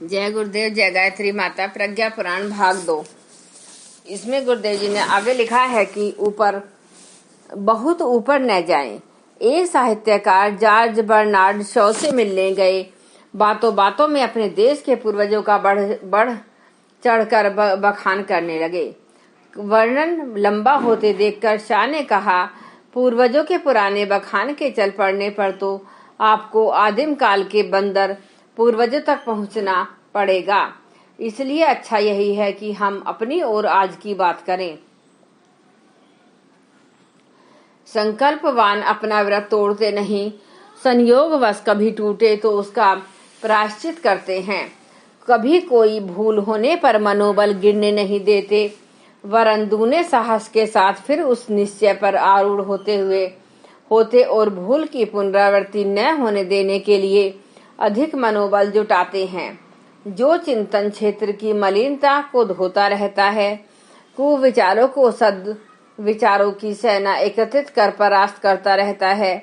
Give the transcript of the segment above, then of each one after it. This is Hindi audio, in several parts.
जय गुरुदेव, जय गायत्री माता। प्रज्ञा पुराण भाग 2। इसमें गुरुदेव जी ने आगे लिखा है कि बहुत ऊपर न जाएं। एक साहित्यकार जॉर्ज बर्नार्ड शॉ से मिलने गए। बातों बातों में अपने देश के पूर्वजों का बढ़ चढ़कर बखान करने लगे। वर्णन लंबा होते देखकर शाह ने कहा, पूर्वजों के पुराने बखान के चल पड़ने पर तो आपको आदिम काल के बंदर पूर्वजों तक पहुंचना पड़ेगा। इसलिए अच्छा यही है कि हम अपनी और आज की बात करें। संकल्पवान अपना व्रत तोड़ते नहीं, संयोगवश कभी टूटे तो उसका प्रायश्चित करते हैं। कभी कोई भूल होने पर मनोबल गिरने नहीं देते, वरन दूने साहस के साथ फिर उस निश्चय पर आरूढ़ होते और भूल की पुनरावृत्ति न होने देने के लिए अधिक मनोबल जुटाते हैं। जो चिंतन क्षेत्र की मलिनता को धोता रहता है, कुविचारों को सद विचारों की सेना एकत्रित कर परास्त करता रहता है,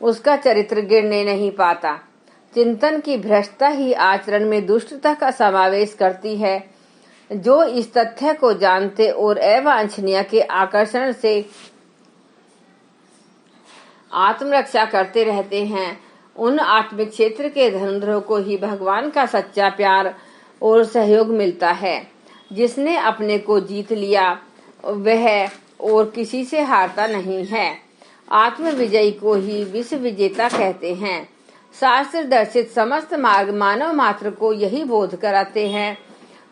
उसका चरित्र गिरने नहीं पाता। चिंतन की भ्रष्टता ही आचरण में दुष्टता का समावेश करती है। जो इस तथ्य को जानते और अवांछनीय के आकर्षण से आत्मरक्षा करते रहते हैं, उन आत्मिक क्षेत्र के धनुर्धरों को ही भगवान का सच्चा प्यार और सहयोग मिलता है। जिसने अपने को जीत लिया वह और किसी से हारता नहीं है। आत्म विजयी को ही विश्व विजेता कहते हैं। शास्त्र दर्शित समस्त मार्ग मानव मात्र को यही बोध कराते हैं।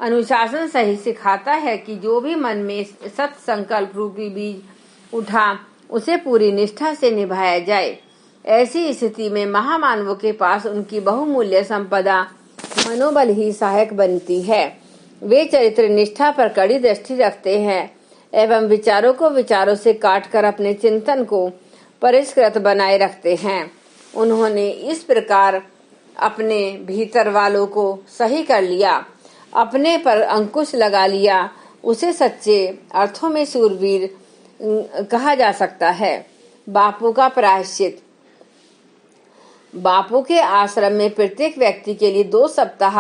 अनुशासन सही सिखाता है कि जो भी मन में सत संकल्प रूपी बीज उठा उसे पूरी निष्ठा से निभाया जाए। ऐसी स्थिति में महामानवों के पास उनकी बहुमूल्य संपदा मनोबल ही सहायक बनती है। वे चरित्र निष्ठा पर कड़ी दृष्टि रखते हैं एवं विचारों को विचारों से काटकर अपने चिंतन को परिष्कृत बनाए रखते हैं। उन्होंने इस प्रकार अपने भीतर वालों को सही कर लिया, अपने पर अंकुश लगा लिया, उसे सच्चे अर्थों में सूरवीर कहा जा सकता है। बापू का प्रायश्चित। बापू के आश्रम में प्रत्येक व्यक्ति के लिए 2 सप्ताह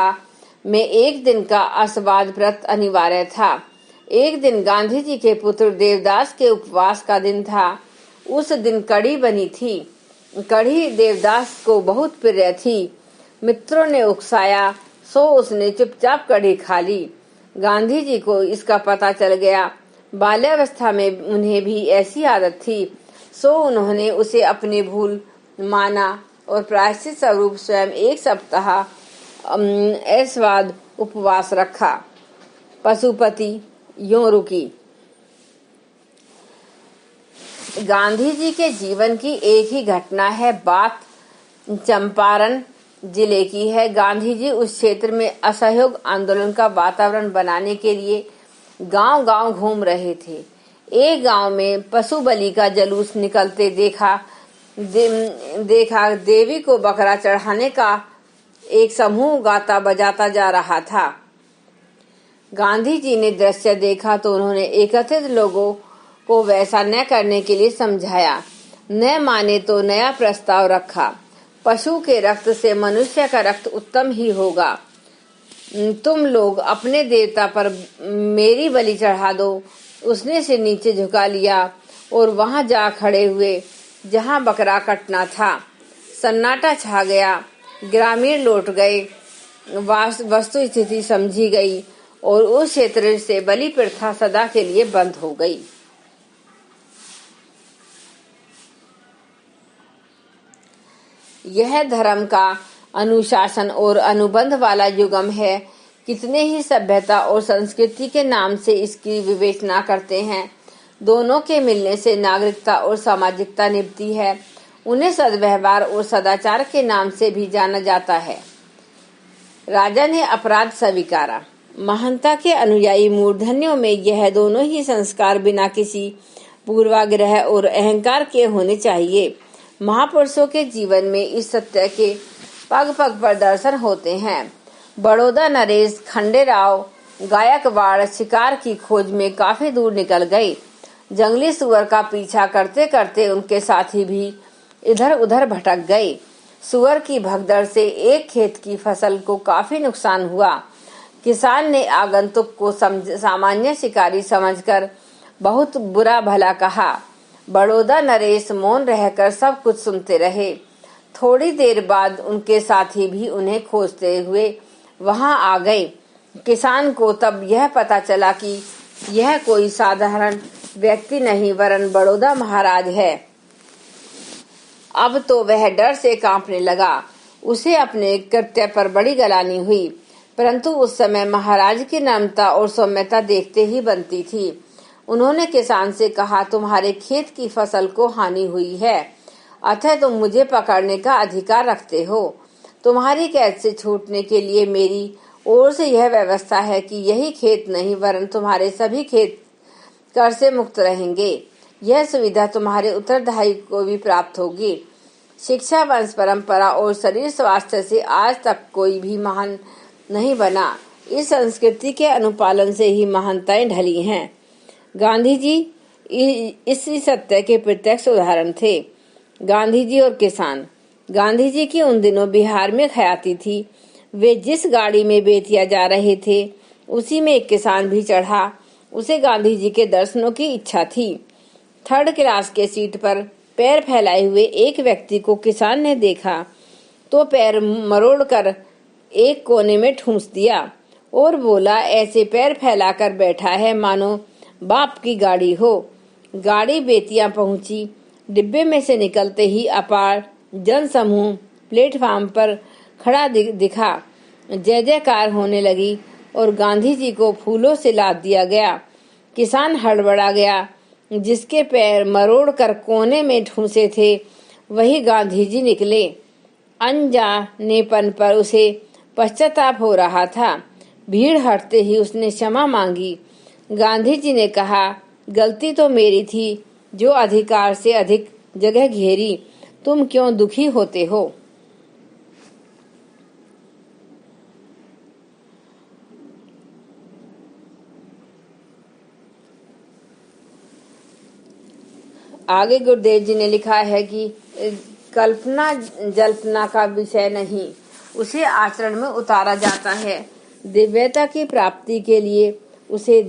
में एक दिन का अस्वाद व्रत अनिवार्य था। एक दिन गांधी जी के पुत्र देवदास के उपवास का दिन था। उस दिन कढ़ी बनी थी। कढ़ी देवदास को बहुत प्रिय थी। मित्रों ने उकसाया सो उसने चुपचाप कढ़ी खा ली। गांधी जी को इसका पता चल गया। बाल्यावस्था में उन्हें भी ऐसी आदत थी, सो उन्होंने उसे अपनी भूल माना और प्रायश्चित स्वरूप स्वयं 1 सप्ताह अस्वाद उपवास रखा। पशुपति यों रुकी। गांधी जी के जीवन की एक ही घटना है। बात चंपारण जिले की है। गांधी जी उस क्षेत्र में असहयोग आंदोलन का वातावरण बनाने के लिए गांव-गांव घूम रहे थे। एक गांव में पशु बलि का जुलूस निकलते देखा। देवी को बकरा चढ़ाने का एक समूह गाता बजाता जा रहा था। गांधी जी ने दृश्य देखा तो उन्होंने एकत्रित लोगों को वैसा न करने के लिए समझाया। न माने तो नया प्रस्ताव रखा। पशु के रक्त से मनुष्य का रक्त उत्तम ही होगा। तुम लोग अपने देवता पर मेरी बलि चढ़ा दो। उसने सिर नीचे झुका लिया और वहां जा खड़े हुए जहां बकरा कटना था। सन्नाटा छा गया। ग्रामीण लौट गए। वस्तु स्थिति समझी गई और उस क्षेत्र से बलि प्रथा सदा के लिए बंद हो गई। यह धर्म का अनुशासन और अनुबंध वाला युगम है। कितने ही सभ्यता और संस्कृति के नाम से इसकी विवेचना करते हैं। दोनों के मिलने से नागरिकता और सामाजिकता निभती है। उन्हें सद्व्यवहार और सदाचार के नाम से भी जाना जाता है। राजा ने अपराध स्वीकारा। महानता के अनुयायी मूर्धन्यों में यह दोनों ही संस्कार बिना किसी पूर्वाग्रह और अहंकार के होने चाहिए। महापुरुषों के जीवन में इस सत्य के पग पग पर दर्शन होते हैं। बड़ौदा नरेश खंडेराव गायकवाड़ शिकार की खोज में काफी दूर निकल गए। जंगली सुअर का पीछा करते करते उनके साथी भी इधर उधर भटक गए। सुअर की भगदड़ से एक खेत की फसल को काफी नुकसान हुआ। किसान ने आगंतुक को सामान्य शिकारी समझकर बहुत बुरा भला कहा। बड़ौदा नरेश मौन रहकर सब कुछ सुनते रहे। थोड़ी देर बाद उनके साथी भी उन्हें खोजते हुए वहां आ गए। किसान को तब यह पता चला कि यह कोई साधारण व्यक्ति नहीं वरन बड़ौदा महाराज है। अब तो वह डर से कांपने लगा। उसे अपने कृत्य पर बड़ी गलानी हुई, परंतु उस समय महाराज की नम्रता और सौम्यता देखते ही बनती थी। उन्होंने किसान से कहा, तुम्हारे खेत की फसल को हानि हुई है, अतः तुम मुझे पकड़ने का अधिकार रखते हो। तुम्हारी कैद से छूटने के लिए मेरी ओर से यह व्यवस्था है कि यही खेत नहीं वरन तुम्हारे सभी खेत कर से मुक्त रहेंगे। यह सुविधा तुम्हारे उत्तरदायी को भी प्राप्त होगी। शिक्षा, वंश परंपरा और शरीर स्वास्थ्य से आज तक कोई भी महान नहीं बना। इस संस्कृति के अनुपालन से ही महानताएं ढली हैं। गांधी जी इसी सत्य के प्रत्यक्ष उदाहरण थे। गांधी जी और किसान। गांधी जी की उन दिनों बिहार में ख्याति थी। वे जिस गाड़ी में बेतिया जा रहे थे उसी में एक किसान भी चढ़ा। उसे गांधी जी के दर्शनों की इच्छा थी। 3rd क्लास के सीट पर पैर फैलाए हुए एक व्यक्ति को किसान ने देखा तो पैर मरोड़कर एक कोने में ठूंस दिया और बोला, ऐसे पैर फैलाकर बैठा है मानो बाप की गाड़ी हो। गाड़ी बेतिया पहुंची। डिब्बे में से निकलते ही अपार जन समूह प्लेटफार्म पर खड़ा दिखा। जय जयकार होने लगी और गांधी जी को फूलों से लाद दिया गया। किसान हड़बड़ा गया। जिसके पैर मरोड़कर कोने में ठूंसे थे वही गांधी जी निकले। अनजानेपन पर उसे पश्चाताप हो रहा था। भीड़ हटते ही उसने क्षमा मांगी। गांधी जी ने कहा, गलती तो मेरी थी जो अधिकार से अधिक जगह घेरी। तुम क्यों दुखी होते हो? आगे गुरुदेव जी ने लिखा है कि कल्पना जल्पना का विषय नहीं, उसे आचरण में उतारा जाता है। दिव्यता की प्राप्ति के लिए उसे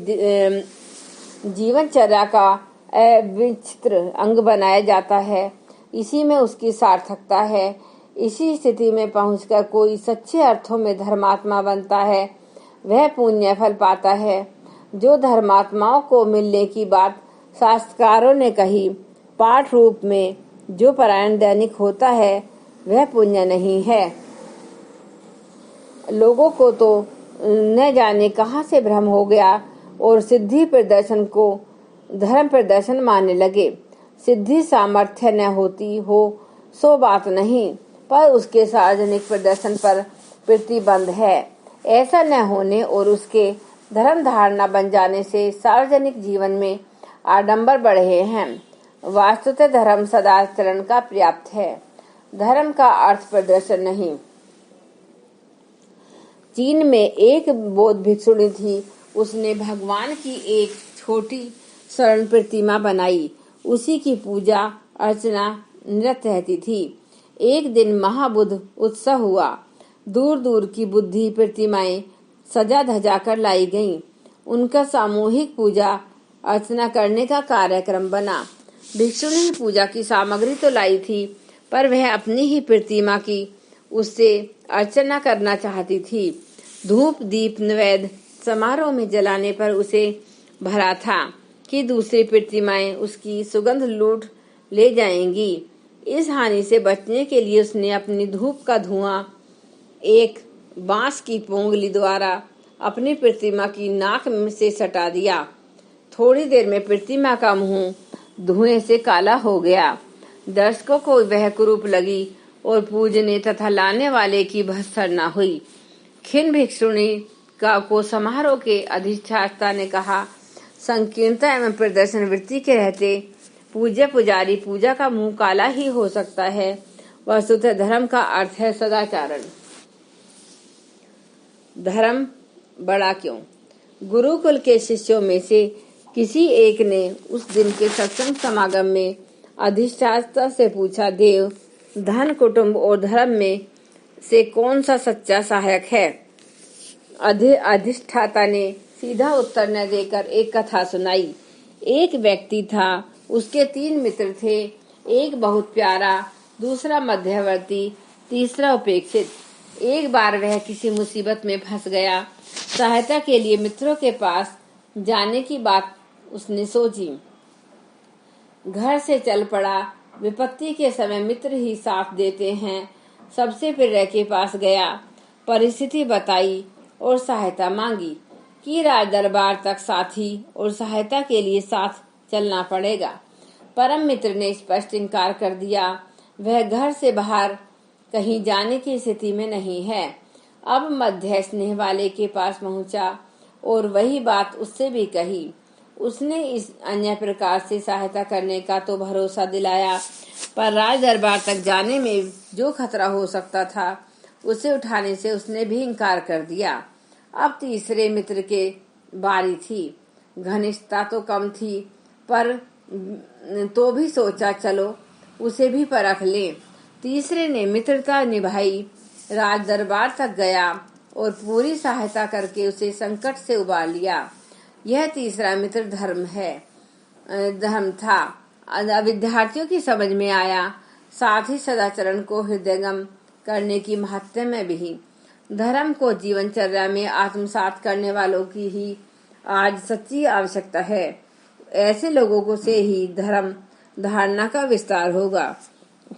जीवनचर्या का अविच्छिन्न अंग बनाया जाता है। इसी में उसकी सार्थकता है। इसी स्थिति में पहुंचकर कोई सच्चे अर्थों में धर्मात्मा बनता है, वह पुण्य फल पाता है। जो धर्मात्माओं को मिलने की बात शास्त्रकारों ने कही, पाठ रूप में जो पारायण दैनिक होता है वह पुण्य नहीं है। लोगों को तो न जाने कहां से भ्रम हो गया और सिद्धि प्रदर्शन को धर्म प्रदर्शन मानने लगे। सिद्धि सामर्थ्य न होती हो सो बात नहीं, पर उसके सार्वजनिक प्रदर्शन पर प्रतिबंध है। ऐसा न होने और उसके धर्म धारणा बन जाने से सार्वजनिक जीवन में आडंबर बढ़े हैं। वास्तुतः धर्म सदाचरण का पर्याप्त है, धर्म का अर्थ प्रदर्शन नहीं। चीन में एक बौद्ध भिक्षुणी थी। उसने भगवान की एक छोटी स्वर्ण प्रतिमा बनाई। उसी की पूजा अर्चना निरत रहती थी। एक दिन महाबुद्ध उत्सव हुआ। दूर दूर की बुद्धि प्रतिमाएं सजा धजा कर लाई गईं। उनका सामूहिक पूजा अर्चना करने का कार्यक्रम बना। भिक्षुणी ने पूजा की सामग्री तो लाई थी, पर वह अपनी ही प्रतिमा की उससे अर्चना करना चाहती थी। धूप दीप नैवेद्य समारोह में जलाने पर उसे भरा था कि दूसरी प्रतिमाएं उसकी सुगंध लूट ले जाएंगी। इस हानि से बचने के लिए उसने अपनी धूप का धुआं एक बांस की पोंगली द्वारा अपनी प्रतिमा की नाक से सटा दिया। थोड़ी देर में प्रतिमा का मुंह धुएं से काला हो गया। दर्शकों को वह कुरूप लगी और पूजने तथा लाने वाले की भर्त्सना हुई। खिन भिक्षुणी को समारोह के अधिष्ठाता ने कहा, संकीर्णता एवं प्रदर्शन वृत्ति के रहते पूज्य पुजारी पूजा का मुंह काला ही हो सकता है। वस्तुतः धर्म का अर्थ है सदाचारण। धर्म बड़ा क्यों? गुरुकुल के शिष्यों में से किसी एक ने उस दिन के सत्संग समागम में अधिष्ठाता से पूछा, देव धन, कुटुंब और धर्म में से कौन सा सच्चा सहायक है? अधिष्ठाता ने सीधा उत्तर न देकर एक कथा सुनाई। एक व्यक्ति था, उसके 3 मित्र थे। एक बहुत प्यारा, दूसरा मध्यवर्ती, तीसरा उपेक्षित। एक बार वह किसी मुसीबत में फंस गया। सहायता के लिए मित्रों के पास जाने की बात उसने सोची। घर से चल पड़ा। विपत्ति के समय मित्र ही साथ देते हैं। सबसे प्रिय के पास गया, परिस्थिति बताई और सहायता मांगी कि राज दरबार तक साथी और सहायता के लिए साथ चलना पड़ेगा। परम मित्र ने स्पष्ट इनकार कर दिया। वह घर से बाहर कहीं जाने की स्थिति में नहीं है। अब मध्य स्नेह वाले के पास पहुंचा और वही बात उससे भी कही। उसने इस अन्य प्रकार से सहायता करने का तो भरोसा दिलाया, पर राज दरबार तक जाने में जो खतरा हो सकता था उसे उठाने से उसने भी इनकार कर दिया। अब तीसरे मित्र के बारी थी। घनिष्ठता तो कम थी, पर तो भी सोचा चलो उसे भी परख ले। तीसरे ने मित्रता निभाई, राज दरबार तक गया और पूरी सहायता करके उसे संकट से उबार लिया। यह तीसरा मित्र धर्म था। विद्यार्थियों की समझ में आया, साथ ही सदाचरण को हृदयंगम करने की महत्व में भी। धर्म को जीवनचर्या में आत्मसात करने वालों की ही आज सच्ची आवश्यकता है। ऐसे लोगों को से ही धर्म धारणा का विस्तार होगा।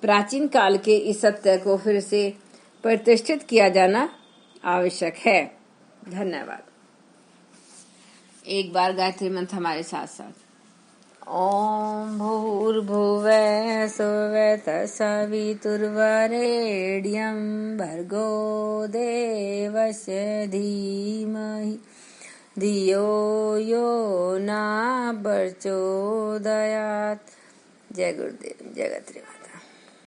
प्राचीन काल के इस सत्य को फिर से प्रतिष्ठित किया जाना आवश्यक है। धन्यवाद। एक बार गायत्री मंत्र हमारे साथ साथ। ओम भूर्भुवः स्वः तत्सवितुर्वरेण्यं भर्गो देवस्य धीमहि धियो यो न प्रचोदयात्। जय गुरुदेव, जय गायत्री।